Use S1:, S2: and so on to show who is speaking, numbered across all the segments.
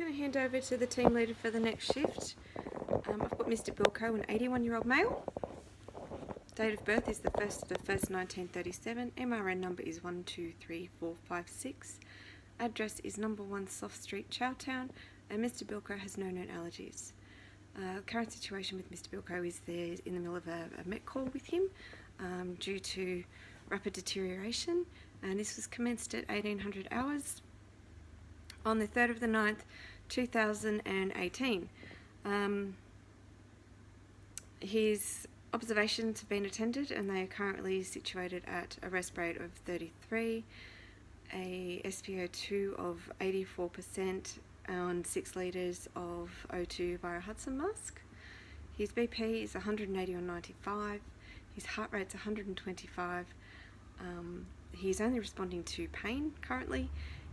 S1: Going to hand over to the team leader for the next shift. I've got Mr. Bilko, an 81-year-old male. Date of birth is the 1st of the 1st, 1937. MRN number is 123456. Address is number 1 Soft Street, Chowtown, and Mr. Bilko has no known allergies. Current situation with Mr. Bilko is they're in the middle of a Met call with him due to rapid deterioration, and this was commenced at 1800 hours on the 3rd of the 9th, 2018. His observations have been attended and they are currently situated at a resp rate of 33, a SpO2 of 84% on 6 litres of O2 via Hudson mask. His BP is 180 on 95, his heart rate's 125, he's only responding to pain currently,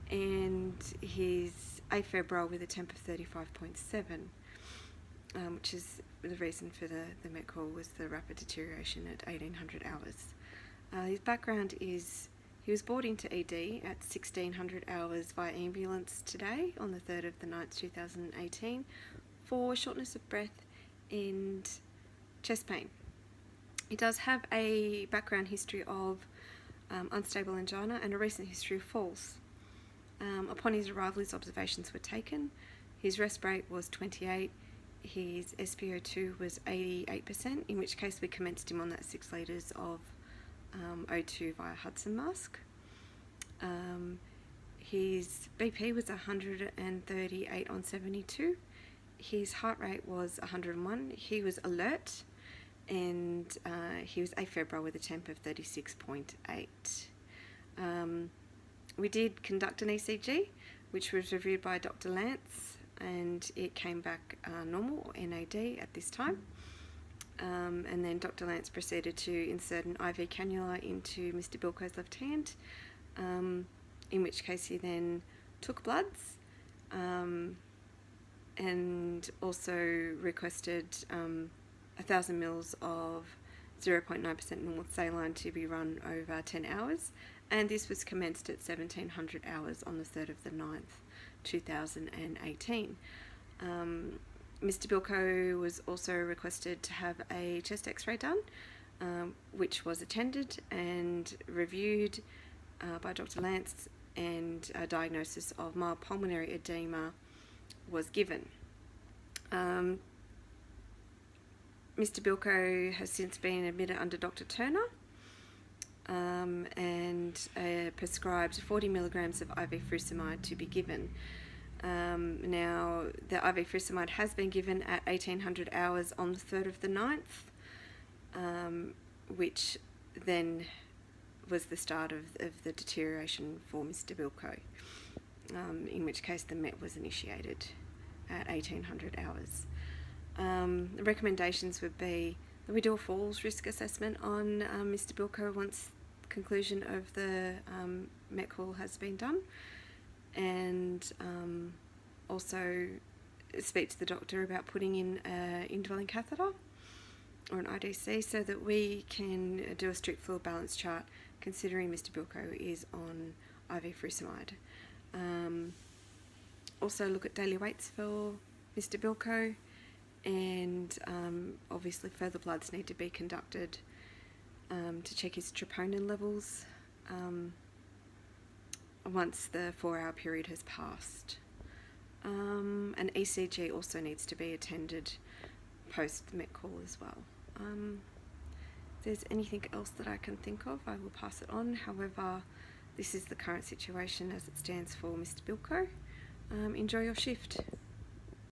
S1: and he's afebrile with a temp of 35.7, which is the reason for the Met call was the rapid deterioration at 1800 hours. His background is he was brought into ED at 1600 hours via ambulance today on the 3rd of the 9th, 2018 for shortness of breath and chest pain. He does have a background history of unstable angina and a recent history of falls. Upon his arrival, his observations were taken. His resp rate was 28, his SpO2 was 88%, in which case we commenced him on that 6 litres of O2 via Hudson mask. His BP was 138 on 72, his heart rate was 101, he was alert, and he was afebrile with a temp of 36.8. We did conduct an ECG, which was reviewed by Dr. Lance, and it came back normal, or NAD at this time. And then Dr. Lance proceeded to insert an IV cannula into Mr. Bilko's left hand, in which case he then took bloods and also requested 1,000 mils of 0.9% normal saline to be run over 10 hours, and this was commenced at 1700 hours on the 3rd of the 9th, 2018. Mr. Bilko was also requested to have a chest x-ray done, which was attended and reviewed by Dr. Lance, and a diagnosis of mild pulmonary edema was given. Mr. Bilko has since been admitted under Dr. Turner and prescribed 40 milligrams of IV furosemide to be given. Now, the IV furosemide has been given at 1800 hours on the 3rd of the 9th, which then was the start of the deterioration for Mr. Bilko, in which case the Met was initiated at 1800 hours. The recommendations would be that we do a falls risk assessment on Mr. Bilko once conclusion of the Met call has been done, and also speak to the doctor about putting in an indwelling catheter or an IDC so that we can do a strict fluid balance chart considering Mr. Bilko is on IV furosemide. Also look at daily weights for Mr. Bilko, and obviously further bloods need to be conducted to check his troponin levels once the 4-hour period has passed. An ECG also needs to be attended post Met call as well. If there's anything else that I can think of, I will pass it on. However, this is the current situation as it stands for Mr. Bilko. Enjoy your shift.